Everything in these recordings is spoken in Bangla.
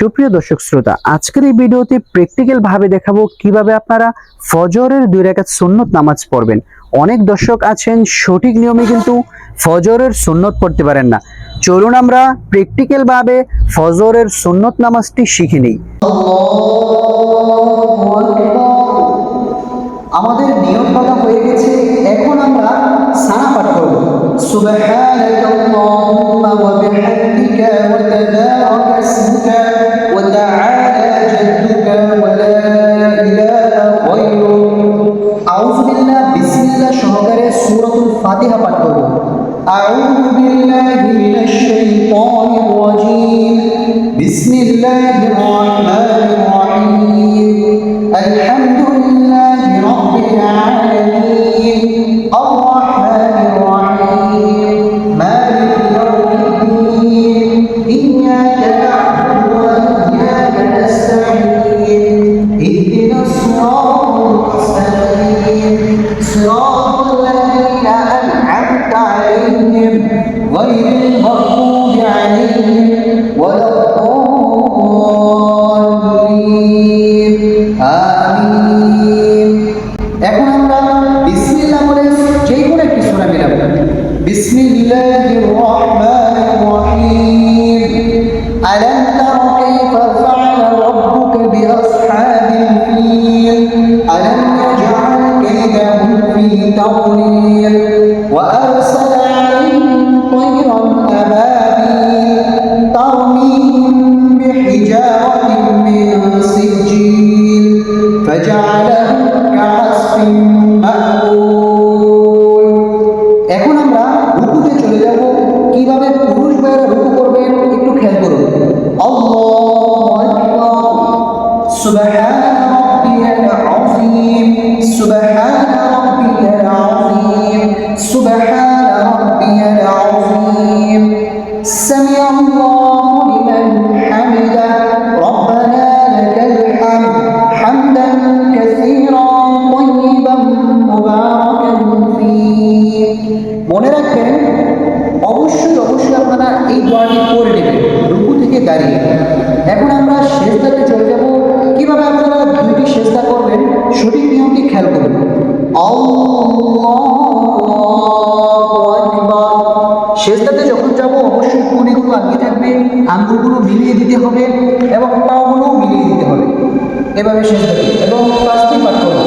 সুপ্রিয় দর্শক শ্রোতা, আজকের এই ভিডিওতে প্র্যাকটিক্যাল ভাবে দেখাবো কিভাবে আপনারা ফজরের 2 রাকাত সুন্নত নামাজ পড়বেন। অনেক দর্শক আছেন সঠিক নিয়মে কিন্তু ফজরের সুন্নত পড়তে পারেন না। চলুন আমরা প্র্যাকটিক্যাল ভাবে ফজরের সুন্নত নামাজটি শিখে নিই। আমাদের নিয়ম পালন হয়ে গেছে, এখন আমরা সানা পাঠ করব। সুবহানাল্লাহুম্মা ওয়া বিহামদিকা ওয়া তাবারাকা ইসমুকা ওয়া তাআলা জাদ্দুকা ওয়া লা ইলাহা গায়রুক। আউযু বিল্লাহ বিসমিল্লাহ সহকারে সূরাতুল ফাতিহা পাঠ করব। আউযু বিল্লাহি মিনাশ শাইতানির রাজীম। বিসমিল্লাহির রাহমানির রাহিম। আলহামদুলিল্লাহি রাব্বিল আলামিন। আর-রাহমানির রাহিম। মালিকি ইয়াউমিদ্দিন। ইয়্যাকা না'বুদু ওয়া ইয়্যাকা নাস্তাঈন। ইহদিনাস সিরাতাল মুস্তাকিম। সিরাতাল লাযীনা আন'আমতা আলাইহিম গায়রিল মাগদুবি আলাইহিম ওয়ালাদ-দাল্লিন। আমিন। এখন আমরা বিসমিল্লাহ বলে যে কোনো একটি সূরা মিলাবো। বিসমিল্লাহির রাহমানির রাহিম। আলাম তারা কাইফা ফাআলা রাব্বুকা বিআসহাবিল ফিল। আলাম ইয়াজআল কাইদাহুম ফি তাদলিল ওয়া আরসালা আলাইহিম তায়রান আবাবিল তারমীহুম বিহিজারাতিন মিন সিজ্জিল ফাজআলাহুম কা'আসফিন মা'কুল। এখন আমরা রুকুতে চলে যাব। কিভাবে পুরুষ ভাইরা রুকু করবেন একটু খেয়াল করুন। আল্লাহু আকবার। সুবহান রাব্বিয়াল আযীম। সুবহান রাব্বিয়াল আযীম। সুবহান রাব্বিয়াল আযীম। সামিআ আল্লাহু লিমান হামিদা। রব্বানা লাকাল হামদ হামদান কাসীরান তাইয়িবান মুবারাকান ফীহ। মনে রাখবেন, অবশ্যই আপনারা এই দোয়াটি করে নেবেন রুকু থেকে দাঁড়িয়ে। এখন আমরা সেজদাতে চলে যাব। কিভাবে আপনারা দুইটি সেজদা করবেন সঠিক নিয়মটি খেয়াল করুন। আল্লাহু আকবার। সেজদাতে যখন যাব অবশ্যই কনুইগুলো আগে থাকবে, আঙ্গুলগুলো মিলিয়ে দিতে হবে এবং পাগুলো মিলিয়ে দিতে হবে। এভাবে সেজদাতে এবং পাঁচটি পাঠ করব।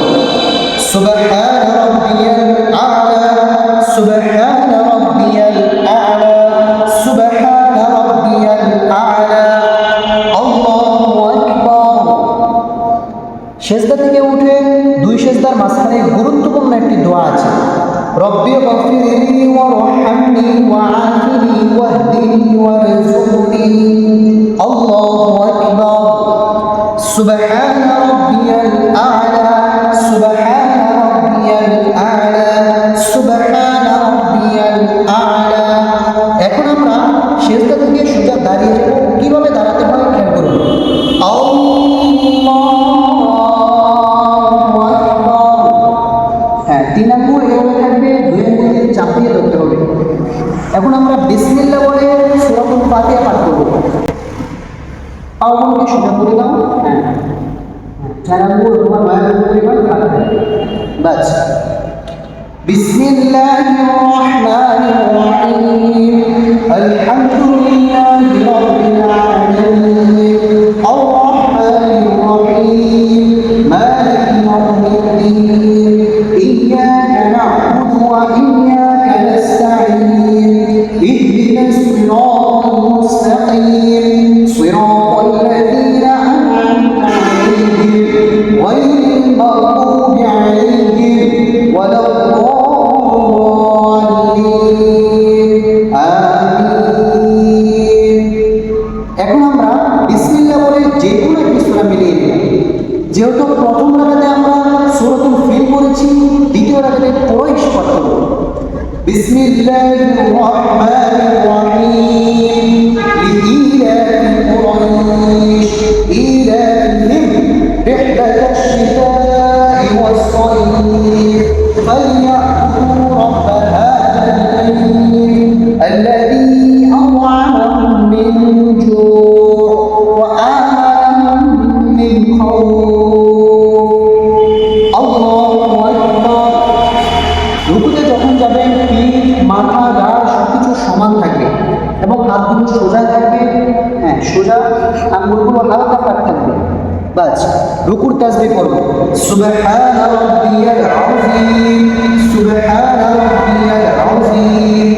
সুবহান রাব্বিয়াল আ'লা। সুবহান রাব্বিয়াল আ'লা। সুবহান রাব্বিয়াল আ'লা। আল্লাহু আকবার। সেজদা থেকে উঠে দুই সেজদার মাঝখানে গুরুত্বপূর্ণ একটি দোয়া আছে। রব্বি গফিরলি ওয়ারহামনি ওয়াআফিনি ওয়াহদিনি ওয়ারযুকনি। আল্লাহু আকবার। সুবহান রাব্বিয়াল আ'লা। সুবহান রাব্বিয়াল আ'লা। সুবহান রাব্বিয়াল আ'লা। এখন আমরা সেজদা থেকে সোজা দাঁড়িয়ে যাব। কিভাবে দাঁড়াতে হয় খেয়াল করুন। আল্লাহু আকবার। হ্যাঁ, 3 আঙ্গুল এভাবে থাকবে, 2 আঙ্গুল দিয়ে চাপিয়ে ধরতে হবে। এখন আমরা বিসমিল্লাহ বলে সূরাতুল ফাতিহা পাঠ করব। পাগুলোকে সোজা করে দাও। হ্যাঁ, 4 আঙ্গুল তোমার বায়ার পরিমাণ থাকবে। বাস। বিসমিল্লাহির রাহমানির রাহিম। আলহামদুলিল্লাহি রাব্বিল আলামিন। আর-রাহমানির রাহিম। মালিকি ইয়াউমিদ্দিন। ইয়্যাকা না'বুদু ওয়া ইয়্যাকা নাস্তাঈন। ইহদিনাস সিরাতাল মুস্তাকিম। সিরাতাল লাযীনা আন'আমতা আলাইহিম গায়রিল মাগদুবি আলাইহিম ওয়ালাদ-দাল্লিন। আমিন। এখন আমরা বিসমিল্লাহ বলে যে কোনো একটি সূরা মিলিয়ে নিই। যেহেতু প্রথম রাকাতে আমরা সূরাতুল ফিল পড়েছি, দ্বিতীয় রাকাতে পুরোই পাঠ করব। বিসমিল্লাহির রাহমানির রাহিম। লিইলাফি কুরাইশ ইলাফিহিম রিহলাতাশ শিতা'i ওয়াস-সাইফ ফালইa'বুদু রাব্ব হাযাল বাইত আল্লাযী আط'আমahum মিন জু' ওয়া আঙ্গুলগুলো হালকা ফাঁক থাকবে। বাস রুকুর তাসবিহ পড়ব, সুবহান রাব্বিয়াল আযীম, সুবহান রাব্বিয়াল আযীম,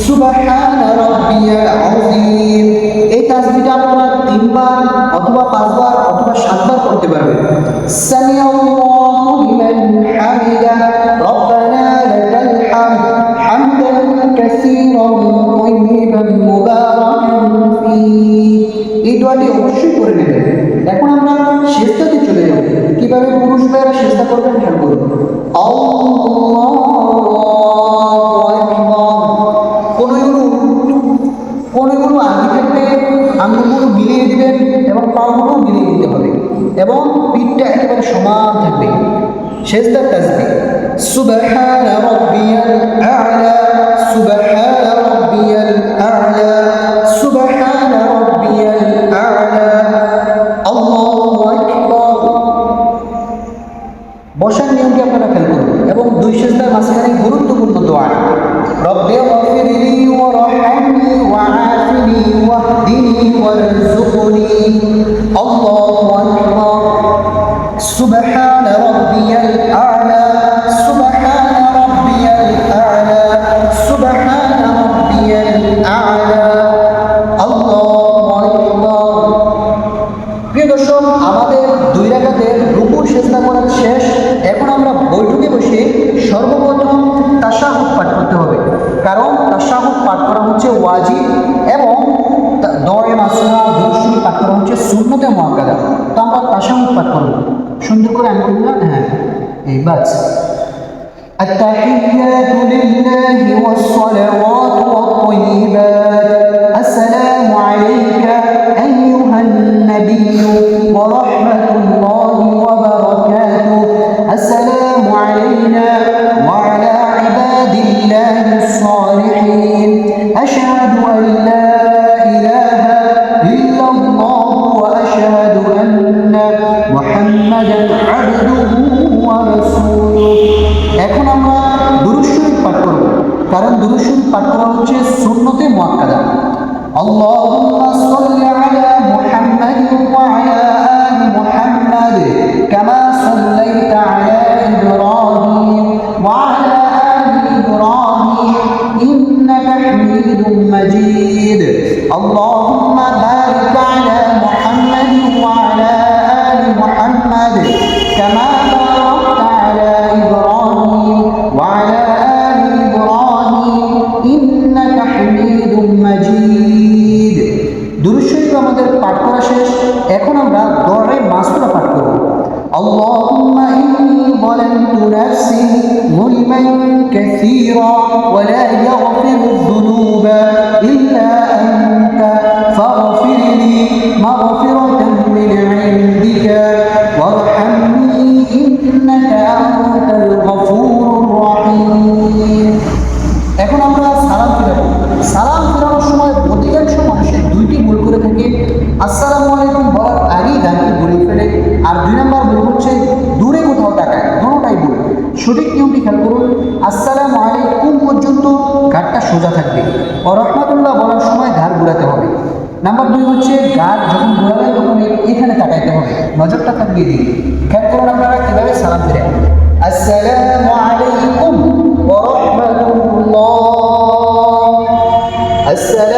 সুবহান রাব্বিয়াল আযীম। এই তাসবিহটা আপনারা 3 বার অথবা 5 বার অথবা 7 বার করতে পারবেন। সামিআল্লাহু লিমান হামিদা, রব্বানা লাকাল হামদ, হামদান কাসীরান তাইয়িবান মুবারাকান ফীহি। এই দোয়াটি অবশ্যই করে নেবেন। এখন আমরা সিজদাতে চলে যাব। কিভাবে পুরুষ ভাইরা সিজদা করবেন খেয়াল করুন। আল্লাহু আকবার। কোনগুলো আগে থাকবে, আঙ্গুলগুলো মিলিয়ে দিবেন এবং পাগুলো মিলিয়ে দিতে হবে এবং পিঠটা একেবারে সমান থাকবে। সিজদার তাসবিহ, সুবহান রাব্বিয়াল আ'লা, সুবহান রাব্বিয়াল আ'লা, সুবহান রাব্বিয়াল আ'লা, আল্লাহু আকবার। বসার নিয়মটি আপনারা খেয়াল করুন এবং 2 সিজদার মাঝখানে গুরুত্বপূর্ণ দোয়া, রব্বি গফিরলি ওয়ারহামনি ওয়াআফিনি ওয়াহদিনি ওয়ারযুকনি, আল্লাহু আকবার। সুবহান রাব্বিয়াল আ'লা, সুবহান রাব্বিয়াল আ'লা, সুবহান রাব্বিয়াল আ'লা, আল্লাহু আকবার। প্রিয় দর্শক, আমাদের 2 রাকাতের রুকুর সিজদা করা শেষ। এখন আমরা বৈঠকে বসে সর্বপ্রথম তাশাহুদ পাঠ করতে হবে, কারণ তাশাহুদ পাঠ করা হচ্ছে ওয়াজিব এবং দোয়া মাসুরা দুরূদ শরীফ পাঠ করা হচ্ছে সুন্নতে মুআক্কাদা। তো আমরা তাশাহুদ পাঠ করব সুন্দর করে আঙ্গুলগুলো, হ্যাঁ এই বাস। التحيات لله والصلوات والطيبات، السلام عليك أيها النبي ورحمة الله وبركاته، السلام علينا وعلى عباد الله الصالحين، أشهد أن لا إله إلا الله وأشهد أن محمدا عبده ورسوله। এখন আমরা দুরূদ শরীফ পাঠ করব, কারণ দুরূদ শরীফ পাঠ করা হচ্ছে সুন্নতে মুআক্কাদা। আল্লাহুম্মা সাল্লি আলা মুহাম্মাদ ওয়া আলা আলি মুহাম্মাদ কামা সাল্লাইতা আলা ইব্রাহিম ওয়া আলা আলি ইব্রাহিম ইন্নাকা হামিদুম মাজিদ। আল্লাহুম্মা বারিক আলা মুহাম্মাদ ওয়া আলা আলি মুহাম্মাদ কামা বারাকতা আলা ইব্রাহিম ওয়া আলা আলি ইব্রাহিম ইন্নাকা হামিদুম মাজিদ। দুরূদ শরীফ আমাদের পাঠ করা শেষ। এখন আমরা দোয়া মাসুরা পাঠ করব। আল্লাহুম্মা ইন্নী যালামতু নাফসি যুলমান কাসীরা ওয়া লা ইয়াগফিরু যুনুবা ইল্লা আনতা ফাগফিরলি মাগফিরাতাম মিন ইনদিকা ওয়ারহামনি ইন্নাকা আনতাল গফুরুর রাহিম। এখন আমরা সালাম ফিরাবো। সালাম ফেরানোর সময় অধিকাংশ মানুষের 2টি ভুল করে থাকে। আসসালামু আলাইকুম বলার আগেই গানটি ঘুরে ফেলে, আর 2 নম্বর ভুল হচ্ছে দূরে কোথাও তাকায়। দুটোটাই ভুল। সঠিক নিয়মটি খেয়াল করুন। আসসালামু আলাইকুম পর্যন্ত ঘাড়টা সোজা থাকবে, ও রহমাতুল্লাহ বলার সময় ঘাড় ঘুরাতে হবে। নাম্বার 2 হচ্ছে ঘাড় যখন ঘুরাবে তখন এখানে তাকাইতে হবে, নজরটা থাকবে দিকে। খেয়াল করুন আপনারা কিভাবে সালাম ফিরেন। আসসালামু আলাইকুম ওয়া রাহমাতুল্লাহ, আসসালামু